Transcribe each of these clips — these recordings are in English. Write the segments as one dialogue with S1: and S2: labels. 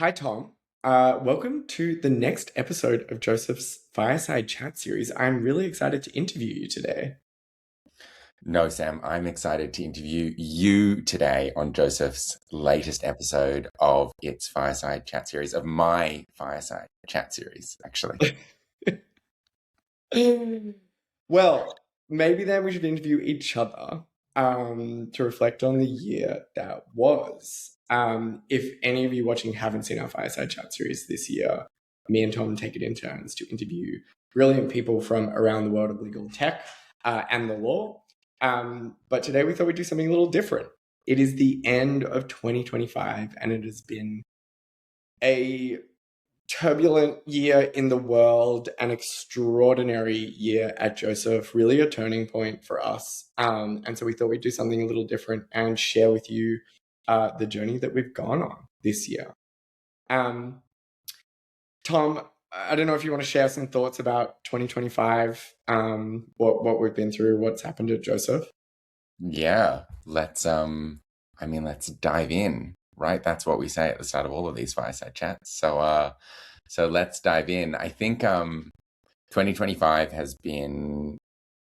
S1: Hi, Tom. Welcome to the next episode of Joseph's Fireside Chat series. I'm really excited to interview you today.
S2: No, Sam, I'm excited to interview you today on Joseph's latest episode of its Fireside Chat series, of my Fireside Chat series, actually.
S1: Well, maybe then we should interview each other to reflect on the year that was. If any of you watching haven't seen our Fireside Chat series this year, me and Tom take it in turns to interview brilliant people from around the world of legal tech and the law. But today we thought we'd do something a little different. It is the end of 2025, and it has been a turbulent year in the world, an extraordinary year at Joseph, really a turning point for us. And so we thought we'd do something a little different and share with you the journey that we've gone on this year. Tom, I don't know if you want to share some thoughts about 2025, what we've been through, what's happened at Joseph.
S2: Yeah, let's dive in, right? That's what we say at the start of all of these Fireside Chats. So let's dive in. I think 2025 has been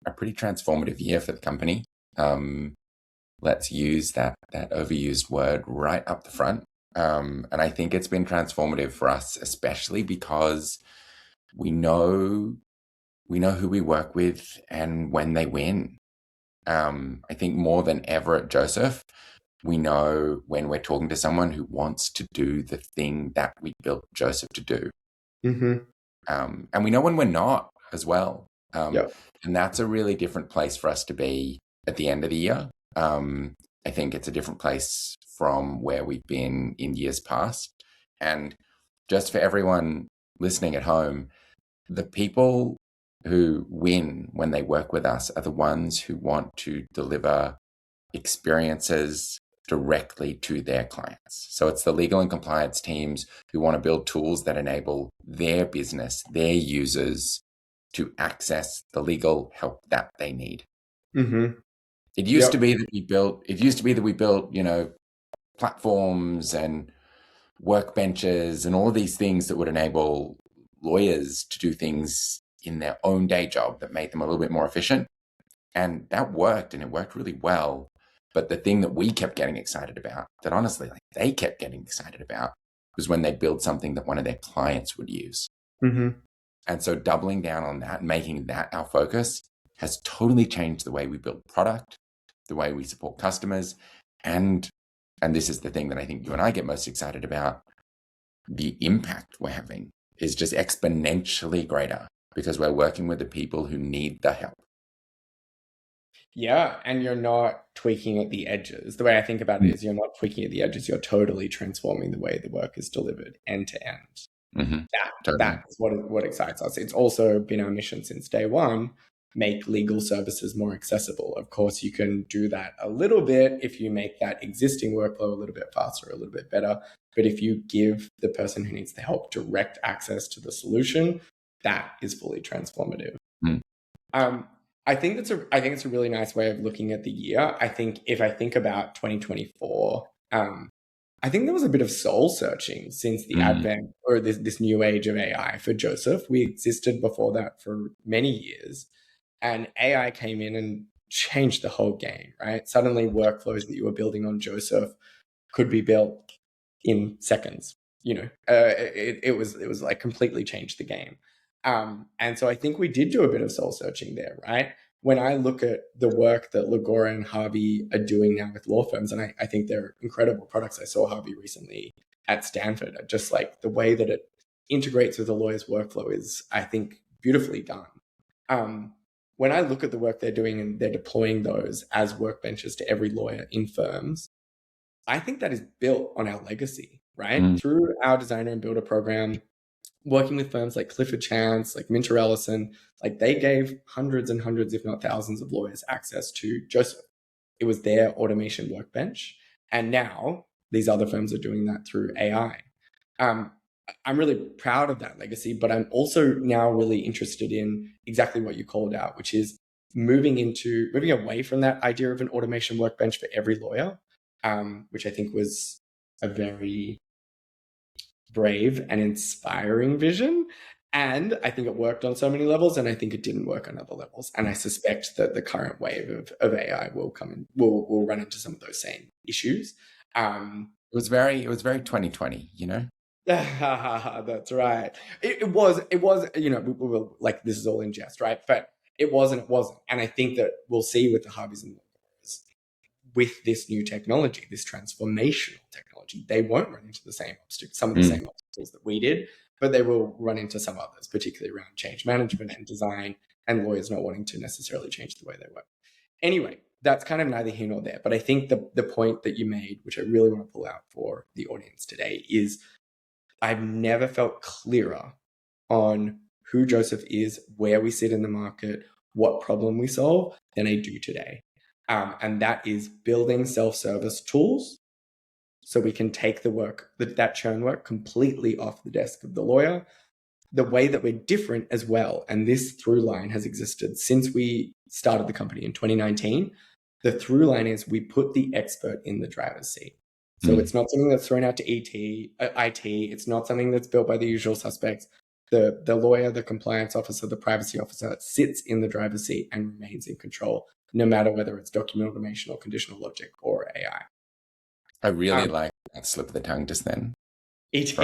S2: a pretty transformative year for the company. Let's use that overused word right up the front. And I think it's been transformative for us, especially because we know who we work with and when they win. I think more than ever at Joseph, we know when we're talking to someone who wants to do the thing that we built Joseph to do.
S1: Mm-hmm.
S2: And we know when we're not as well.
S1: Yep.
S2: And that's a really different place for us to be at the end of the year. I think it's a different place from where we've been in years past. And just for everyone listening at home, the people who win when they work with us are the ones who want to deliver experiences directly to their clients. So it's the legal and compliance teams who want to build tools that enable their business, their users to access the legal help that they need.
S1: Mm-hmm.
S2: It used to
S1: Yep.
S2: be that we built, platforms and workbenches and all of these things that would enable lawyers to do things in their own day job that made them a little bit more efficient. And that worked, and it worked really well. But the thing that we kept getting excited about, that honestly, they kept getting excited about, was when they build something that one of their clients would use.
S1: Mm-hmm.
S2: And so doubling down on that, making that our focus, has totally changed the way we build product, the way we support customers, and this is the thing that I think you and I get most excited about, the impact we're having is just exponentially greater because we're working with the people who need the help.
S1: Yeah, and you're not tweaking at the edges. The way I think about it is you're not tweaking at the edges, you're totally transforming the way the work is delivered end to end.
S2: Mm-hmm. Totally.
S1: That's what excites us. It's also been our mission since day one, make legal services more accessible. Of course, you can do that a little bit if you make that existing workflow a little bit faster, a little bit better. But if you give the person who needs the help direct access to the solution, that is fully transformative.
S2: Mm.
S1: I think it's a really nice way of looking at the year. I think if I think about 2024, I think there was a bit of soul searching since the advent or this new age of AI for Joseph. We existed before that for many years, and AI came in and changed the whole game, right? Suddenly workflows that you were building on Joseph could be built in seconds. It was like completely changed the game. And so I think we did do a bit of soul searching there, right? When I look at the work that Lagora and Harvey are doing now with law firms, and I think they're incredible products. I saw Harvey recently at Stanford. Just like the way that it integrates with a lawyer's workflow is, I think, beautifully done. When I look at the work they're doing and they're deploying those as workbenches to every lawyer in firms, I think that is built on our legacy, right? Through our designer and builder program, working with firms like Clifford Chance, like Minter Ellison, like they gave hundreds and hundreds, if not thousands of lawyers access to Joseph. It was their automation workbench. And now these other firms are doing that through AI. I'm really proud of that legacy, but I'm also now really interested in exactly what you called out, which is moving away from that idea of an automation workbench for every lawyer, which I think was a very brave and inspiring vision. And I think it worked on so many levels, and I think it didn't work on other levels. And I suspect that the current wave of AI will come in, will run into some of those same issues.
S2: It was very 2020, you know?
S1: That's right. It was, we were like, this is all in jest, right? But it wasn't. And I think that we'll see with the Harveys and Lawyers, with this new technology, this transformational technology, they won't run into the same obstacles, some of the same obstacles that we did, but they will run into some others, particularly around change management and design, and lawyers not wanting to necessarily change the way they work. Anyway, that's kind of neither here nor there. But I think the point that you made, which I really want to pull out for the audience today, is I've never felt clearer on who Josef is, where we sit in the market, what problem we solve than I do today. And that is building self-service tools so we can take the work, that churn work, completely off the desk of the lawyer. The way that we're different as well, and this through line has existed since we started the company in 2019. The through line is we put the expert in the driver's seat. So it's not something that's thrown out to IT. It's not something that's built by the usual suspects. The lawyer, the compliance officer, the privacy officer sits in the driver's seat and remains in control, no matter whether it's document automation or conditional logic or AI.
S2: I really like that slip of the tongue just then. He's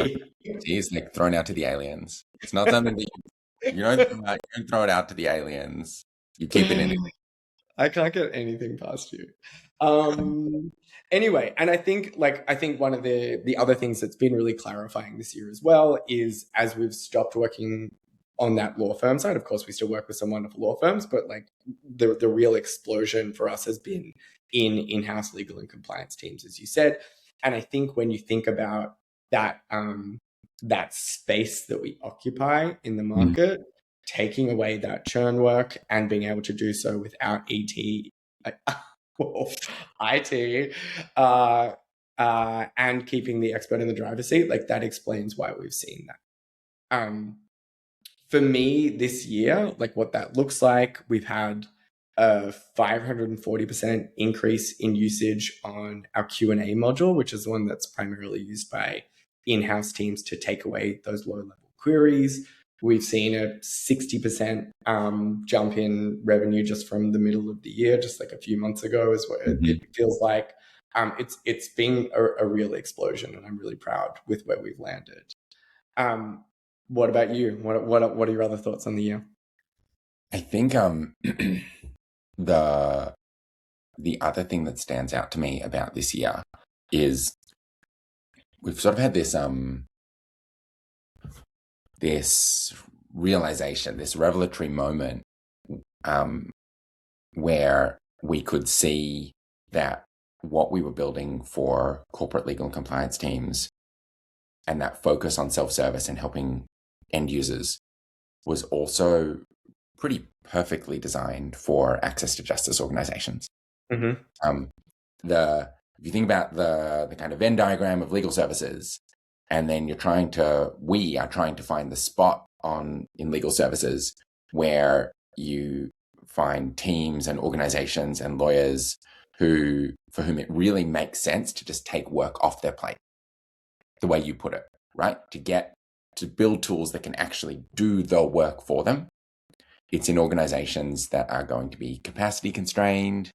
S2: like thrown out to the aliens. It's not something that you don't throw it out to the aliens. You keep it in.
S1: I can't get anything past you. Anyway, and I think one of the other things that's been really clarifying this year as well is, as we've stopped working on that law firm side, of course we still work with some wonderful law firms, but like the real explosion for us has been in-house legal and compliance teams, as you said. And I think when you think about that that space that we occupy in the market, taking away that churn work and being able to do so without IT, and keeping the expert in the driver's seat, like that explains why we've seen that. For me this year, like what that looks like, we've had a 540% increase in usage on our Q&A module, which is the one that's primarily used by in-house teams to take away those low-level queries. We've seen a 60% jump in revenue just from the middle of the year, just like a few months ago is what it feels like. It's been a real explosion, and I'm really proud with where we've landed. What about you? What are your other thoughts on the year?
S2: I think the other thing that stands out to me about this year is we've sort of had this this realization, this revelatory moment where we could see that what we were building for corporate legal and compliance teams and that focus on self-service and helping end users was also pretty perfectly designed for access to justice organizations. If you think about the kind of Venn diagram of legal services, and then we are trying to find the spot in legal services where you find teams and organizations and lawyers for whom it really makes sense to just take work off their plate, the way you put it, right? To build tools that can actually do the work for them. It's in organizations that are going to be capacity constrained,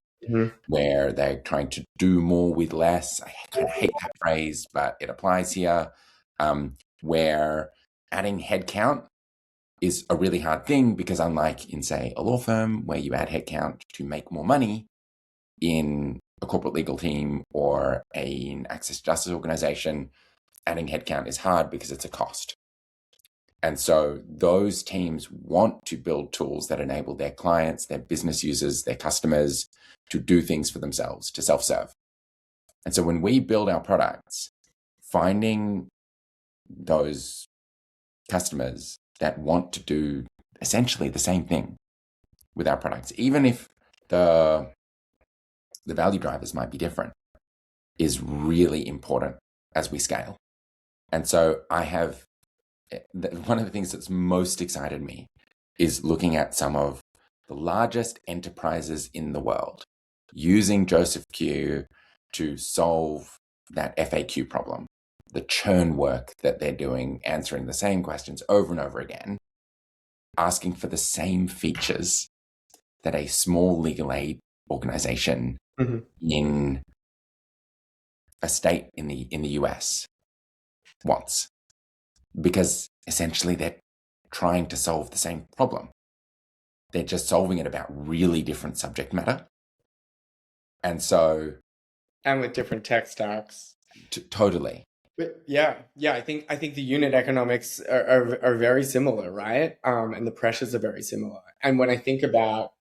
S2: where they're trying to do more with less. I kind of hate that phrase, but it applies here. Where adding headcount is a really hard thing, because unlike in, say, a law firm where you add headcount to make more money, in a corporate legal team or an access to justice organization, adding headcount is hard because it's a cost. And so those teams want to build tools that enable their clients, their business users, their customers to do things for themselves, to self-serve. And so when we build our products, finding those customers that want to do essentially the same thing with our products, even if the value drivers might be different, is really important as we scale. And so one of the things that's most excited me is looking at some of the largest enterprises in the world using Josef Q to solve that FAQ problem, the churn work that they're doing, answering the same questions over and over again, asking for the same features that a small legal aid organization in a state in the US wants, because essentially they're trying to solve the same problem. They're just solving it about really different subject matter. And so...
S1: And with different tech stacks.
S2: Totally.
S1: But yeah, I think the unit economics are very similar, right? And the pressures are very similar. And when I think about,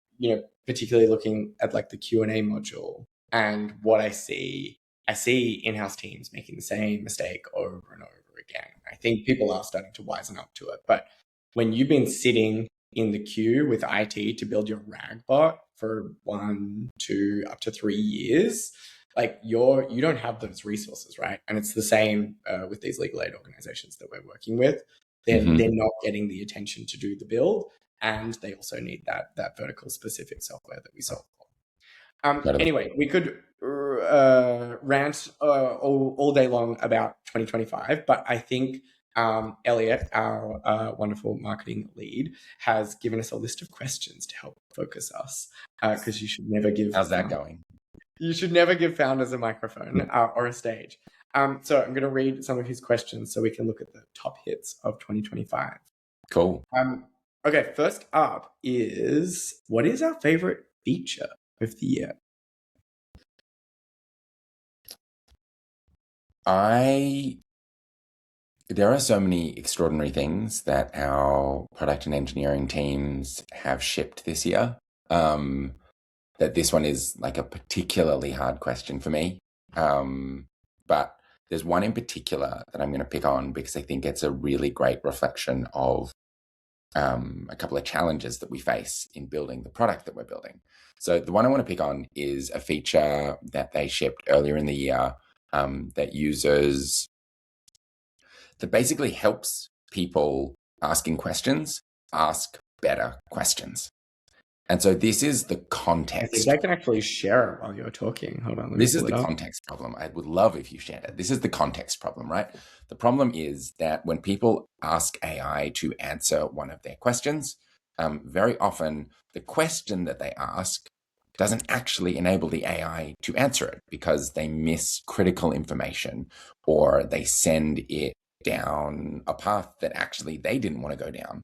S1: particularly looking at like the Q&A module and what I see in-house teams making the same mistake over and over again. I think people are starting to wisen up to it. But when you've been sitting in the queue with IT to build your RAG bot for 1, 2, up to 3 years, like you don't have those resources, right? And it's the same with these legal aid organizations that we're working with. They're not getting the attention to do the build, and they also need that vertical specific software that we solve for. Anyway, we could rant all day long about 2025, but I think Elliot, our wonderful marketing lead, has given us a list of questions to help focus us, because you should never give...
S2: How's that going?
S1: You should never give founders a microphone or a stage. So I'm going to read some of his questions so we can look at the top hits of 2025.
S2: Cool.
S1: Okay, first up is, what is our favorite feature of the year?
S2: There are so many extraordinary things that our product and engineering teams have shipped this year, that this one is like a particularly hard question for me. But there's one in particular that I'm going to pick on because I think it's a really great reflection of a couple of challenges that we face in building the product that we're building. So the one I want to pick on is a feature that they shipped earlier in the year that basically helps people asking questions ask better questions. And so this is the context.
S1: I think I can actually share it while you're talking. Hold on.
S2: This is the context problem. I would love if you shared it. This is the context problem, right? The problem is that when people ask AI to answer one of their questions, very often the question that they ask doesn't actually enable the AI to answer it because they miss critical information or they send it down a path that actually they didn't want to go down.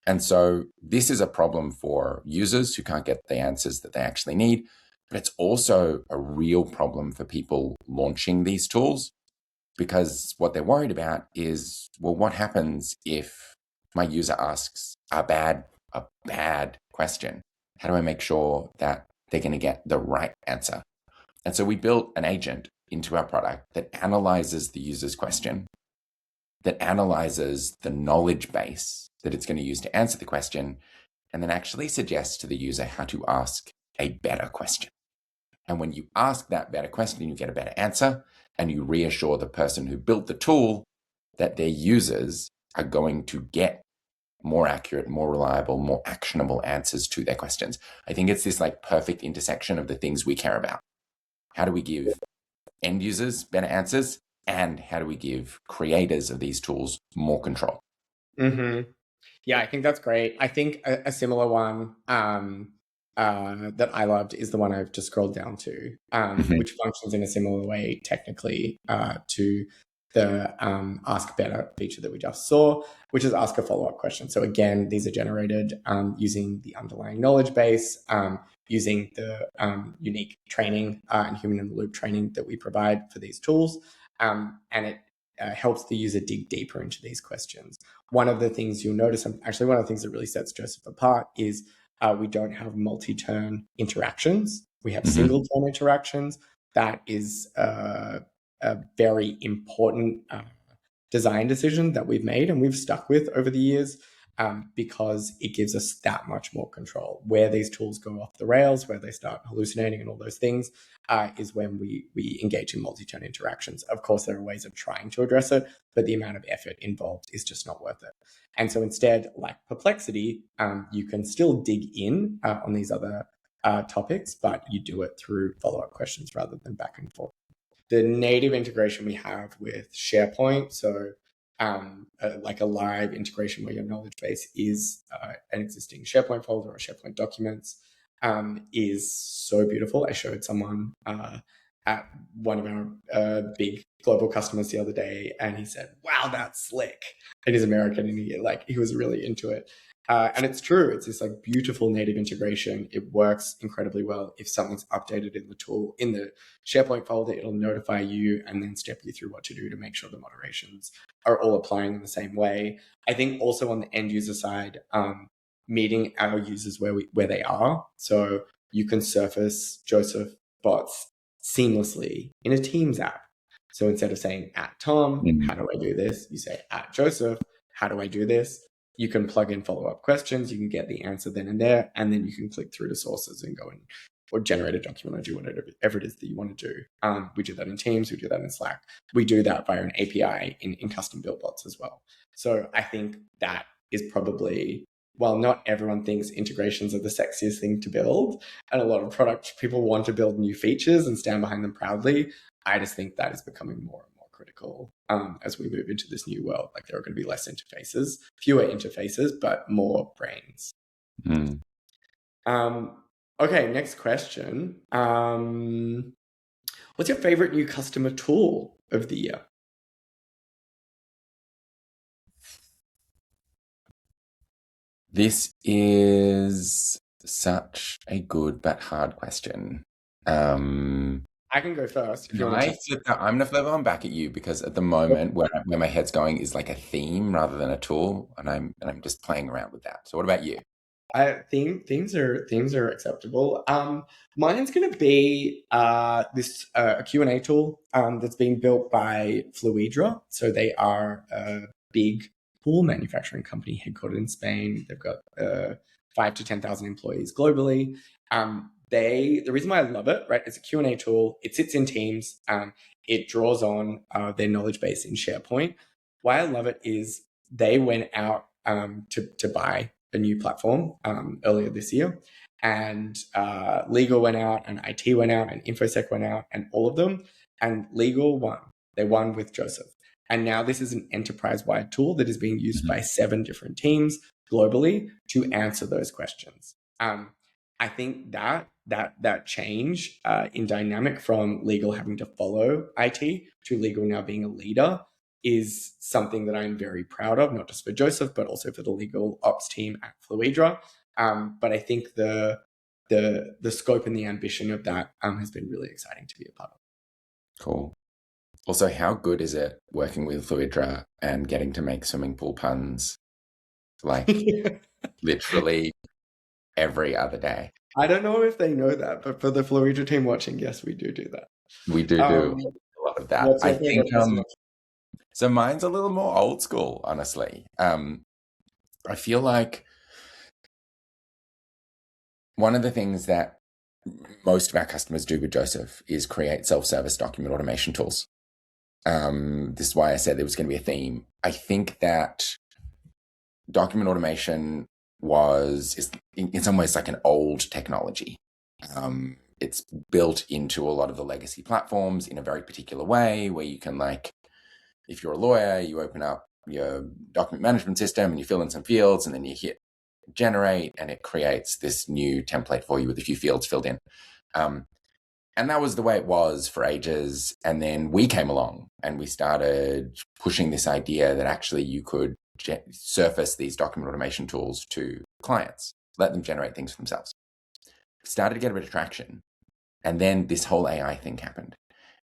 S2: And so this is a problem for users who can't get the answers that they actually need, but it's also a real problem for people launching these tools because what they're worried about is, well, what happens if my user asks a bad question? How do I make sure that they're going to get the right answer? And so we built an agent into our product that analyzes the user's question, that analyzes the knowledge base that it's going to use to answer the question, and then actually suggests to the user how to ask a better question. And when you ask that better question, you get a better answer, and you reassure the person who built the tool that their users are going to get more accurate, more reliable, more actionable answers to their questions. I think it's this like perfect intersection of the things we care about. How do we give end users better answers? And how do we give creators of these tools more control?
S1: Yeah, I think that's great. I think a similar one that I loved is the one I've just scrolled down to, which functions in a similar way technically to the Ask Better feature that we just saw, which is ask a follow-up question. So again, these are generated using the underlying knowledge base, using the unique training and human-in-the-loop training that we provide for these tools. And it helps the user dig deeper into these questions. One of the things you'll notice, actually one of the things that really sets Josef apart is we don't have multi-turn interactions. We have single-turn interactions. That is a very important design decision that we've made and we've stuck with over the years because it gives us that much more control. Where these tools go off the rails, where they start hallucinating and all those things is when we engage in multi-turn interactions. Of course, there are ways of trying to address it, but the amount of effort involved is just not worth it. And so instead, like Perplexity, you can still dig in on these other topics, but you do it through follow-up questions rather than back and forth. the native integration we have with SharePoint. So like a live integration where your knowledge base is an existing SharePoint folder or SharePoint documents is so beautiful. I showed someone at one of our big global customers the other day, and he said, "Wow, that's slick." And he's American, and he was really into it. And it's true. It's this like beautiful native integration. It works incredibly well. If something's updated in the tool, in the SharePoint folder, it'll notify you and then step you through what to do to make sure the moderations are all applying in the same way. I think also on the end user side, meeting our users where they are. So you can surface Joseph bots seamlessly in a Teams app. So instead of saying at Tom, how do I do this? You say at Joseph, how do I do this? You can plug in follow-up questions. You can get the answer then and there, and then you can click through to sources and go and or generate a document or do whatever it is that you want to do. We do that in Teams. We do that in Slack. We do that via an API in custom built bots as well. So I think that is probably, while not everyone thinks integrations are the sexiest thing to build, and a lot of product people want to build new features and stand behind them proudly, I just think that is becoming more and more critical as we move into this new world. Like there are going to be less interfaces, fewer interfaces, but more brains. Okay, next question. What's your favorite new customer tool of the year?
S2: This is such a good but hard question.
S1: I can go first. If you want to.
S2: I'm going to flip on back at you because at the moment where my head's going is like a theme rather than a tool, and I'm just playing around with that. So what about you?
S1: Themes are acceptable. Mine's going to be this a Q&A tool that's being built by Fluidra. So they are a big pool manufacturing company headquartered in Spain. They've got 5 to 10,000 employees globally. The reason why I love it, right, it's a Q&A tool. It sits in Teams. It draws on their knowledge base in SharePoint. Why I love it is they went out to buy a new platform earlier this year, and legal went out, and IT went out, and InfoSec went out, and all of them, and legal won. They won with Joseph. And now this is an enterprise-wide tool that is being used by 7 different teams globally to answer those questions. I think that change in dynamic from legal having to follow IT to legal now being a leader is something that I'm very proud of, not just for Joseph, but also for the legal ops team at Fluidra. But I think the scope and the ambition of that has been really exciting to be a part of.
S2: Cool. Also, how good is it working with Fluidra and getting to make swimming pool puns like literally every other day?
S1: I don't know if they know that, but for the Fluidra team watching, yes, we do that.
S2: We do a lot of that. I think so mine's a little more old school, honestly. I feel like one of the things that most of our customers do with Joseph is create self-service document automation tools. This is why I said there was going to be a theme. I think that document automation is in some ways like an old technology. It's built into a lot of the legacy platforms in a very particular way where you can, like, if you're a lawyer, you open up your document management system and you fill in some fields and then you hit generate and it creates this new template for you with a few fields filled in. And that was the way it was for ages. And then we came along and we started pushing this idea that actually you could surface these document automation tools to clients, let them generate things for themselves. Started to get a bit of traction. And then this whole AI thing happened.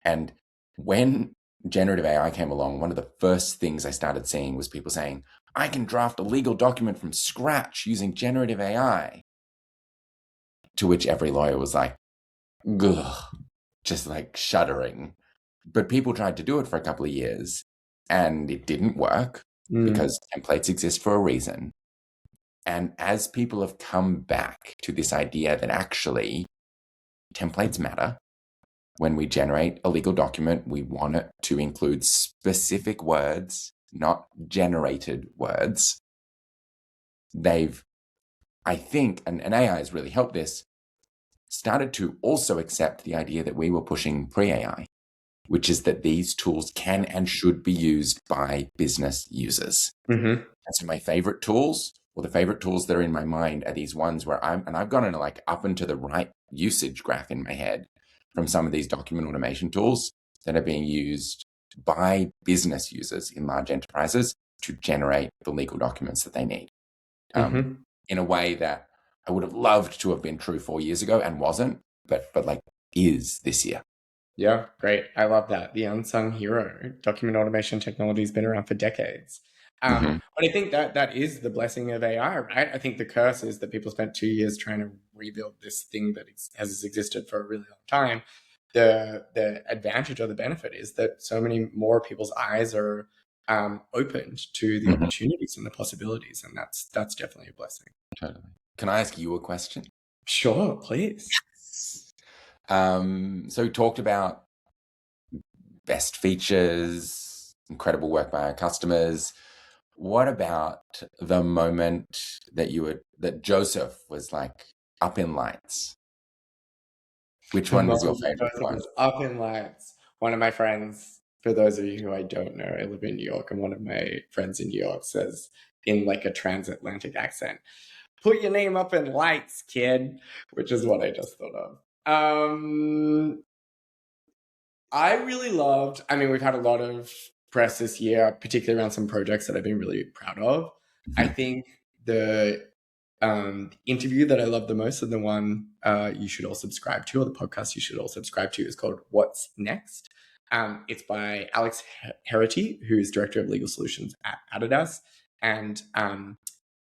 S2: And when generative AI came along, one of the first things I started seeing was people saying, I can draft a legal document from scratch using generative AI. To which every lawyer was like, ugh, just like shuddering. But people tried to do it for a couple of years and it didn't work because templates exist for a reason. And as people have come back to this idea that actually templates matter, when we generate a legal document, we want it to include specific words, not generated words. I think, and AI has really helped this, started to also accept the idea that we were pushing pre-AI. which is that these tools can and should be used by business users.
S1: Mm-hmm.
S2: And so my favorite tools, or the favorite tools that are in my mind, are these ones where I've gone into like up and to the right usage graph in my head from some of these document automation tools that are being used by business users in large enterprises to generate the legal documents that they need. In a way that I would have loved to have been true 4 years ago and wasn't, but like is this year.
S1: Yeah, great. I love that. The unsung hero. Document automation technology has been around for decades. But I think that is the blessing of AI, right? I think the curse is that people spent 2 years trying to rebuild this thing that has existed for a really long time. The advantage or the benefit is that so many more people's eyes are opened to the opportunities and the possibilities, and that's definitely a blessing.
S2: Totally. Can I ask you a question?
S1: Sure, please.
S2: So we talked about best features, incredible work by our customers. What about the moment that Josef was like up in lights? Which one was your favorite one?
S1: Was up in lights. One of my friends, for those of you who I don't know, I live in New York, and one of my friends in New York says in like a transatlantic accent, "Put your name up in lights, kid," which is what I just thought of. I really loved, I mean, we've had a lot of press this year, particularly around some projects that I've been really proud of. I think the interview that I love the most, and the one you should all subscribe to, or the podcast you should all subscribe to, is called What's Next. It's by Alex Herity, who's Director of Legal Solutions at Adidas, and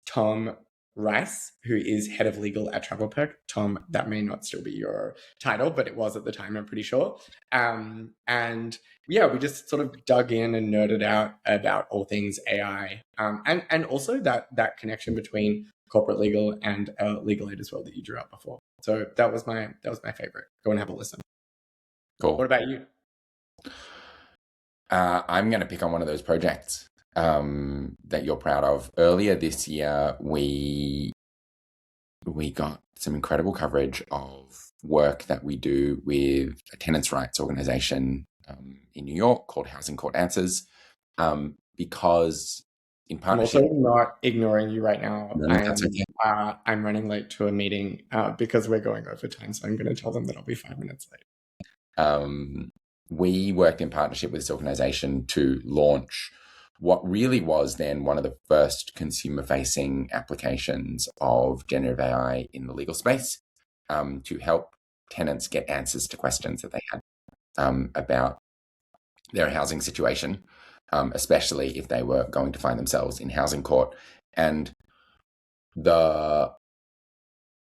S1: Tom Rice, who is Head of Legal at TravelPerk. Tom, that may not still be your title, but it was at the time, I'm pretty sure. And yeah, we just sort of dug in and nerded out about all things AI, and also that connection between corporate legal and legal aid as well that you drew out before. So that was my favorite. Go and have a listen.
S2: Cool.
S1: What about you?
S2: I'm going to pick on one of those projects that you're proud of. Earlier this year, we got some incredible coverage of work that we do with a tenants' rights organization in New York called Housing Court Answers, because in partnership...
S1: I'm also not ignoring you right now.
S2: No, that's okay.
S1: I'm running late to a meeting because we're going over time, so I'm going to tell them that I'll be 5 minutes late.
S2: We worked in partnership with this organization to launch what really was then one of the first consumer-facing applications of generative AI in the legal space, to help tenants get answers to questions that they had about their housing situation, especially if they were going to find themselves in housing court. And the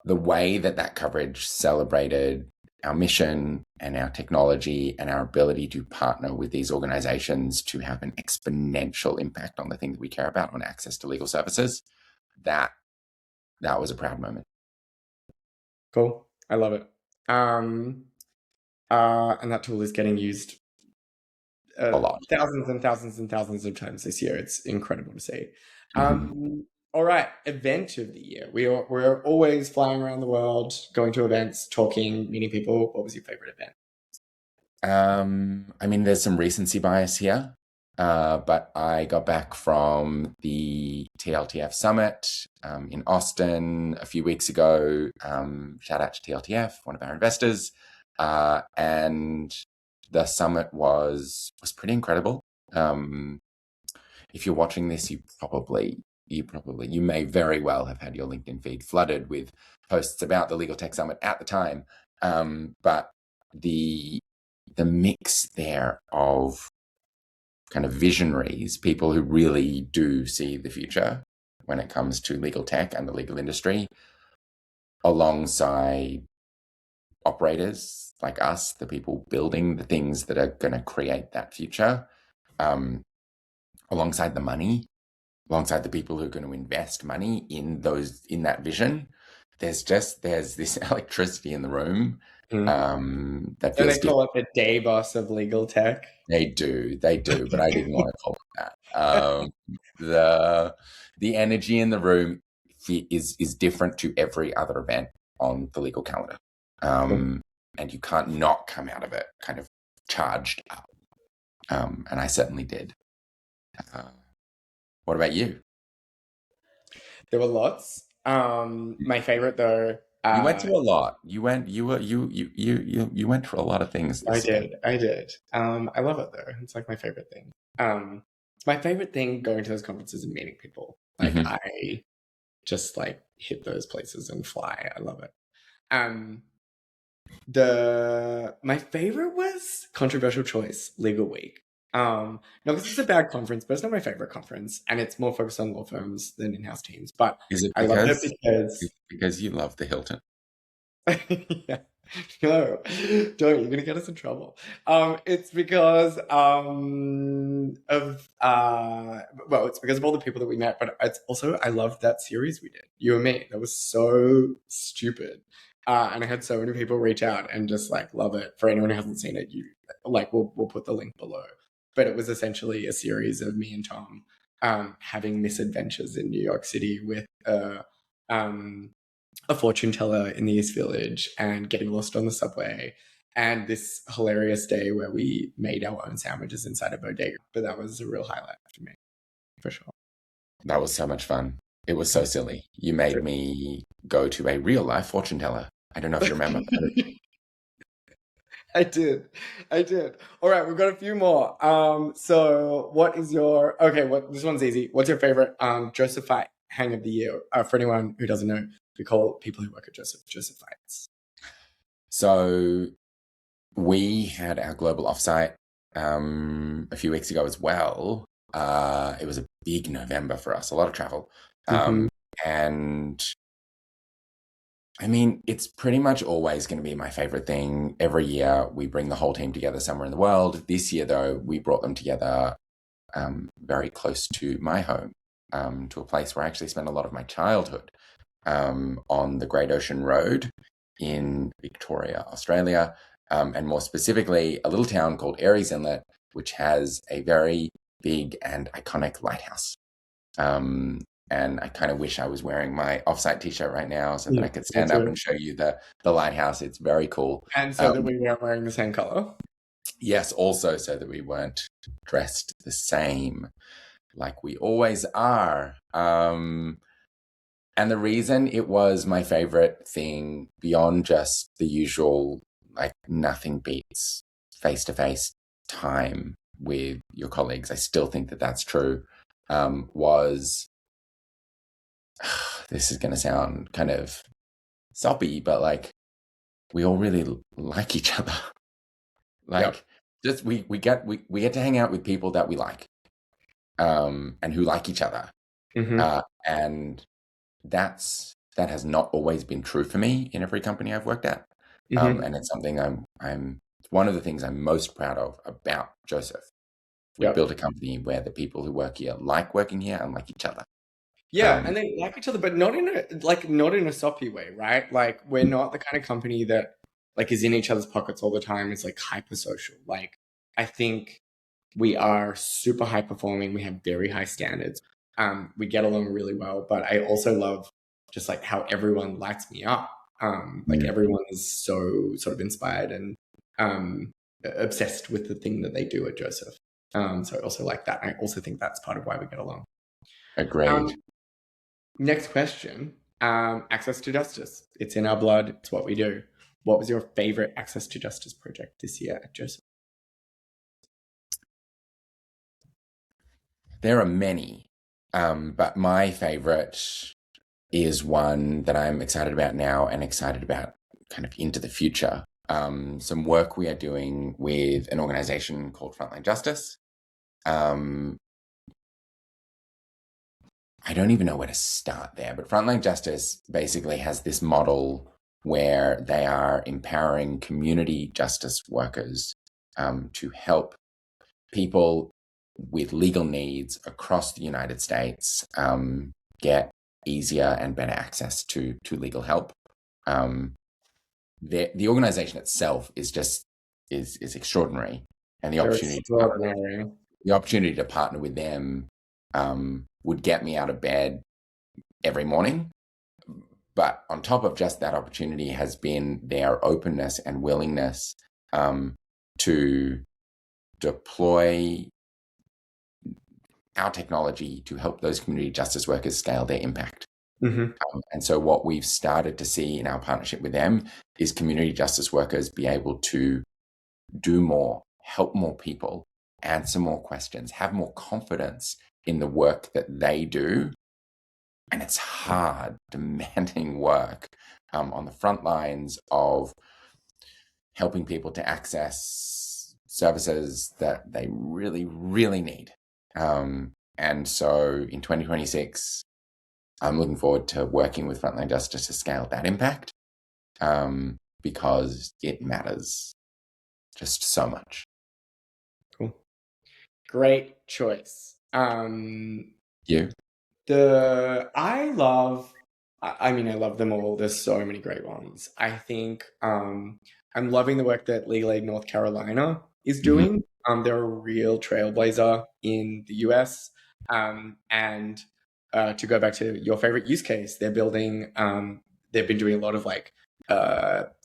S2: way that coverage celebrated our mission and our technology and our ability to partner with these organizations to have an exponential impact on the things we care about, on access to legal services, that was a proud moment.
S1: Cool. I love it. And that tool is getting used
S2: a lot.
S1: Thousands and thousands and thousands of times this year. It's incredible to see. All right, event of the year. We're always flying around the world, going to events, talking, meeting people. What was your favorite event?
S2: I mean, there's some recency bias here, but I got back from the TLTF summit in Austin a few weeks ago. Shout out to TLTF, one of our investors, and the summit was pretty incredible. If you're watching this, you may very well have had your LinkedIn feed flooded with posts about the Legal Tech Summit at the time. But the mix there of kind of visionaries, people who really do see the future when it comes to legal tech and the legal industry, alongside operators like us, the people building the things that are going to create that future, alongside the money, alongside the people who are going to invest money in that vision. There's this electricity in the room that feels.
S1: They call it the day boss of legal tech.
S2: They do, but I didn't want to call it that. The energy in the room is different to every other event on the legal calendar, and you can't not come out of it kind of charged up. And I certainly did. What about you?
S1: There were lots. My favorite though.
S2: You went through a lot. You went through a lot of things
S1: I
S2: this year.
S1: did. I did. I love it though. It's like my favorite thing. It's my favorite thing going to those conferences and meeting people. Like
S2: Mm-hmm.
S1: I just like hit those places and fly. I love it. Um, my favorite was controversial choice, Legal Week. Not because it's a bad conference, but it's not my favorite conference, and it's more focused on law firms than in-house teams. But
S2: Is it
S1: I loved it because
S2: because you love the Hilton?
S1: yeah. No, don't. You're gonna get us in trouble. It's because of well, it's because of all the people that we met, but it's also I loved that series we did, you and me. That was so stupid. And I had so many people reach out and just like love it. For anyone who hasn't seen it, you like we'll put the link below. But it was essentially a series of me and Tom having misadventures in New York City with um a fortune teller in the East Village and getting lost on the subway, and this hilarious day where we made our own sandwiches inside a bodega. But that was a real highlight for me, for sure.
S2: That was so much fun. It was so silly. You made me go to a real life fortune teller. I don't know if you remember.
S1: I did. I did. All right, we've got a few more. So what is your okay, this one's easy. What's your favorite Joseph fight hang of the year? For anyone who doesn't know, we call people who work at Joseph fights.
S2: So we had our global offsite a few weeks ago as well. It was a big November for us, a lot of travel. And I mean, it's pretty much always going to be my favorite thing. Every year we bring the whole team together somewhere in the world. This year, though, we brought them together very close to my home, to a place where I actually spent a lot of my childhood, on the Great Ocean Road in Victoria, Australia, and more specifically, a little town called Aireys Inlet, which has a very big and iconic lighthouse. And I kind of wish I was wearing my offsite t-shirt right now so that I could stand up and show you the lighthouse. It's very cool.
S1: And so that we weren't wearing the same color.
S2: Yes, also so that we weren't dressed the same like we always are. And the reason it was my favorite thing beyond just the usual, like nothing beats face-to-face time with your colleagues, I still think that that's true, was... this is going to sound kind of soppy, but like we all really like each other. Like just we get to hang out with people that we like, and who like each other. And that has not always been true for me in every company I've worked at. And it's something it's one of the things I'm most proud of about Joseph. We built a company where the people who work here like working here and like each other.
S1: Yeah, and they like each other, but not in a soppy way, right? Like we're not the kind of company that like is in each other's pockets all the time. It's like hyper social. Like I think we are super high performing. We have very high standards. We get along really well, but I also love just like how everyone lights me up. Like everyone is so sort of inspired and obsessed with the thing that they do at Joseph. So I also like that. I also think that's part of why we get along.
S2: Agreed.
S1: Next question. Access to justice. It's in our blood. It's what we do. What was your favorite access to justice project this year at Joseph?
S2: There are many, but my favorite is one that I'm excited about now and excited about kind of into the future. Some work we are doing with an organization called Frontline Justice. I don't even know where to start there, but Frontline Justice basically has this model where they are empowering community justice workers to help people with legal needs across the United States get easier and better access to legal help. The organization itself is extraordinary, and the opportunity to partner with them would get me out of bed every morning. But on top of just that opportunity has been their openness and willingness to deploy our technology to help those community justice workers scale their impact. And so what we've started to see in our partnership with them is community justice workers be able to do more, help more people, answer more questions, have more confidence in the work that they do. And it's hard, demanding work on the front lines of helping people to access services that they really, really need. And so in 2026, I'm looking forward to working with Frontline Justice to scale that impact because it matters just so much.
S1: Cool. Great choice.
S2: You?
S1: I love them all. There's so many great ones. I think I'm loving the work that Legal Aid North Carolina is doing. They're a real trailblazer in the US. And to go back to your favorite use case, they've been doing a lot of like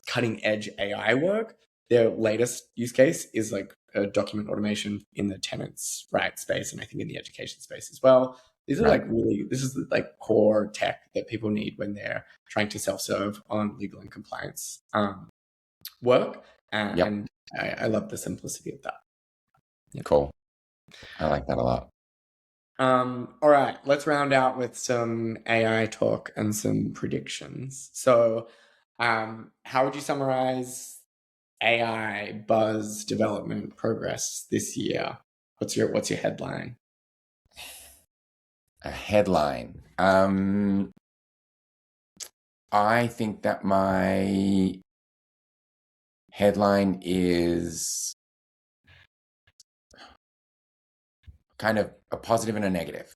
S1: cutting edge AI work. Their latest use case is like document automation in the tenants' rights space, and I think in the education space as well. These are this is like core tech that people need when they're trying to self-serve on legal and compliance work. And I love the simplicity of that.
S2: Yep. Cool. I like that a lot.
S1: All right, let's round out with some AI talk and some predictions. So how would you summarize AI buzz development progress this year? What's your headline?
S2: A headline. I think that my headline is kind of a positive and a negative.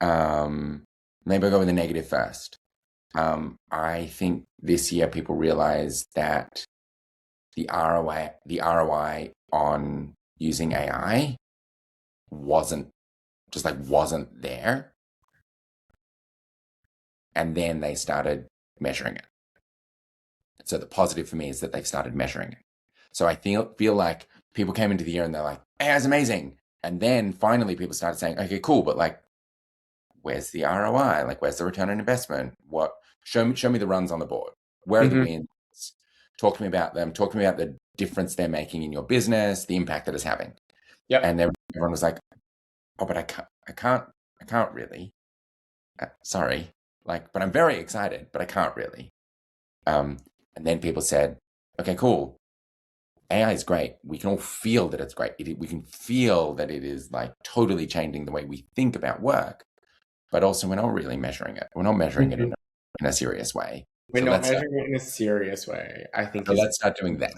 S2: Maybe I'll go with the negative first. I think this year people realize that the ROI on using AI wasn't there. And then they started measuring it. So the positive for me is that they've started measuring it. So I feel like people came into the year and they're like, AI is amazing. And then finally people started saying, okay, cool, but like, where's the ROI? Like, where's the return on investment? Show me the runs on the board. Where are the wins? Talk to me about them. Talk to me about the difference they're making in your business, the impact that it's having.
S1: Yep.
S2: And then everyone was like, oh, but I can't really. Sorry. Like, but I'm very excited, but I can't really. And then people said, okay, cool. AI is great. We can all feel that it's great. We can feel that it is like totally changing the way we think about work, but also we're not really measuring it. We're not measuring it in a serious way.
S1: We're not measuring it in a serious way, I think.
S2: So let's start doing that.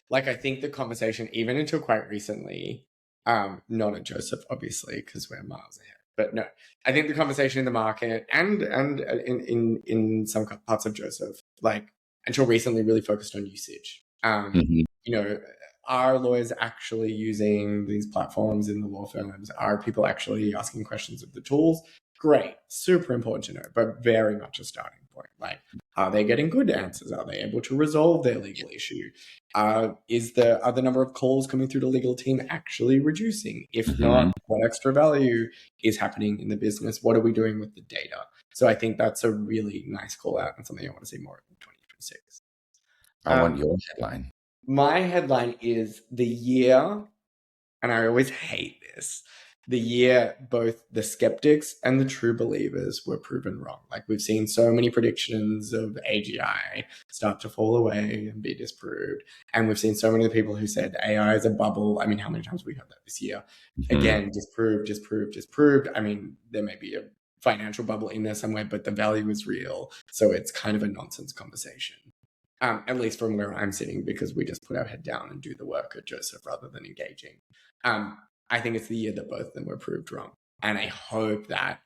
S1: Like, I think the conversation, even until quite recently, not at Josef, obviously, because we're miles ahead. But no, I think the conversation in the market and in some parts of Josef, like until recently, really focused on usage. You know, are lawyers actually using these platforms in the law firms? Are people actually asking questions of the tools? Great, super important to know, but very much a starting point. Like, are they getting good answers? Are they able to resolve their legal issue? Are the number of calls coming through the legal team actually reducing? If not, what extra value is happening in the business? What are we doing with the data? So I think that's a really nice call out and something I want to see more of in 2026.
S2: I want your headline.
S1: My headline is the year, and I always hate this, the year both the skeptics and the true believers were proven wrong. Like, we've seen so many predictions of AGI start to fall away and be disproved. And we've seen so many of the people who said AI is a bubble. I mean, how many times have we heard that this year? Again, disproved. I mean, there may be a financial bubble in there somewhere, but the value is real. So it's kind of a nonsense conversation. At least from where I'm sitting, because we just put our head down and do the work at Josef rather than engaging. I think it's the year that both of them were proved wrong. And I hope that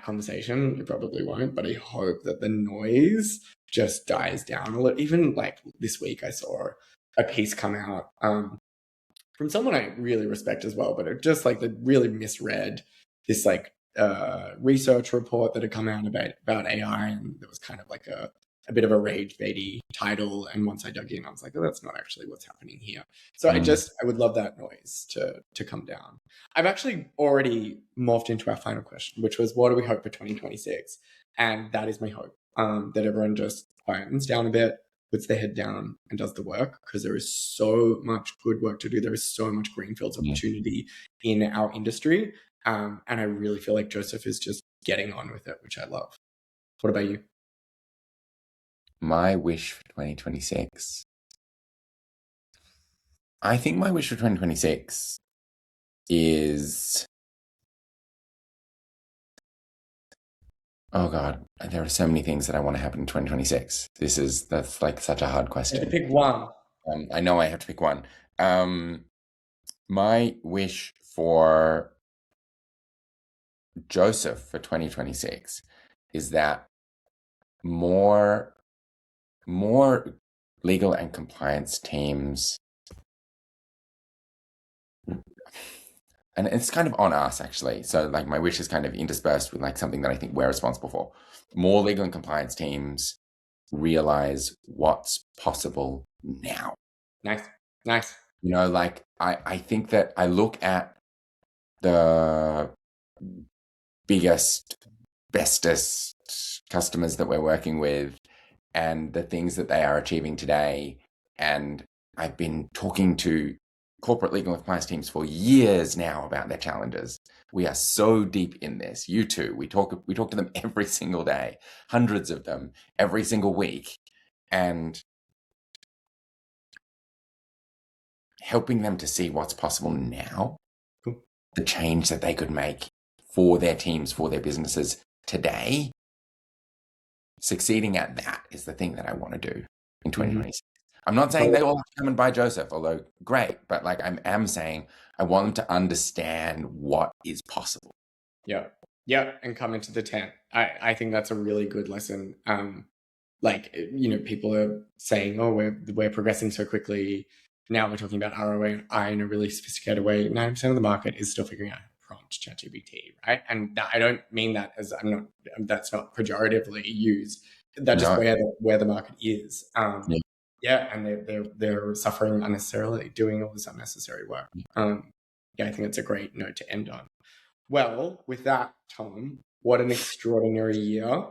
S1: conversation, it probably won't, but I hope that the noise just dies down a little. Even like this week, I saw a piece come out from someone I really respect as well, but it just like that really misread this like research report that had come out about AI, and there was kind of like a a bit of a rage baity title. And once I dug in, I was like, oh, that's not actually what's happening here. So I would love that noise to come down. I've actually already morphed into our final question, which was, what do we hope for 2026? And that is my hope, that everyone just quietens down a bit, puts their head down and does the work, because there is so much good work to do. There is so much greenfields opportunity in our industry. And I really feel like Josef is just getting on with it, which I love. What about you?
S2: My wish for 2026. I think my wish for 2026 is, oh God, there are so many things that I want to happen in 2026. That's like such a hard question.
S1: You have to pick one.
S2: I know I have to pick one. My wish for Josef for 2026 is that more legal and compliance teams, and it's kind of on us actually. So like my wish is kind of interspersed with like something that I think we're responsible for. More legal and compliance teams realize what's possible now.
S1: Nice.
S2: You know, like I think that I look at the biggest, bestest customers that we're working with and the things that they are achieving today. And I've been talking to corporate legal and compliance teams for years now about their challenges. We are so deep in this. You too. We talk to them every single day, hundreds of them every single week, and helping them to see what's possible now, the change that they could make for their teams, for their businesses today. Succeeding at that is the thing that I want to do in 2026. I'm not saying they all have to come and buy Josef, although great, but like I am saying I want them to understand what is possible.
S1: Yeah, and come into the tent. I think that's a really good lesson. Like, you know, people are saying, oh, we're progressing so quickly. Now we're talking about ROI in a really sophisticated way. 90% of the market is still figuring out how to prompt ChatGPT, right? And I don't mean that as that's not pejoratively used. That's just where the market is. And they're suffering unnecessarily, doing all this unnecessary work. I think it's a great note to end on. Well, with that, Tom, what an extraordinary year.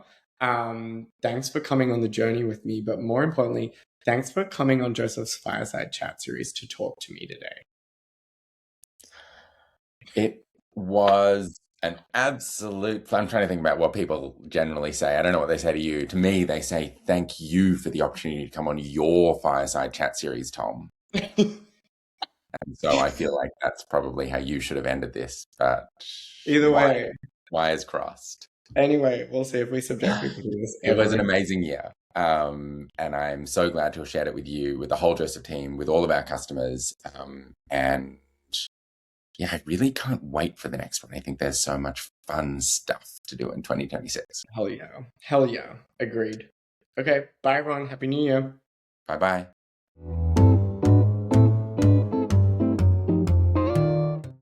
S1: Thanks for coming on the journey with me, but more importantly, thanks for coming on Josef's Fireside Chat series to talk to me today.
S2: It was an absolute, I'm trying to think about what people generally say. I don't know what they say to you. To me, they say, thank you for the opportunity to come on your Fireside Chat series, Tom. And so I feel like that's probably how you should have ended this. But
S1: either way,
S2: wires crossed.
S1: Anyway, we'll see if we subject people to this.
S2: It was an amazing year. And I'm so glad to have shared it with you, with the whole Josef team, with all of our customers. And yeah, I really can't wait for the next one. I think there's so much fun stuff to do in 2026.
S1: Hell yeah. Agreed. Okay. Bye, everyone. Happy New Year.
S2: Bye-bye.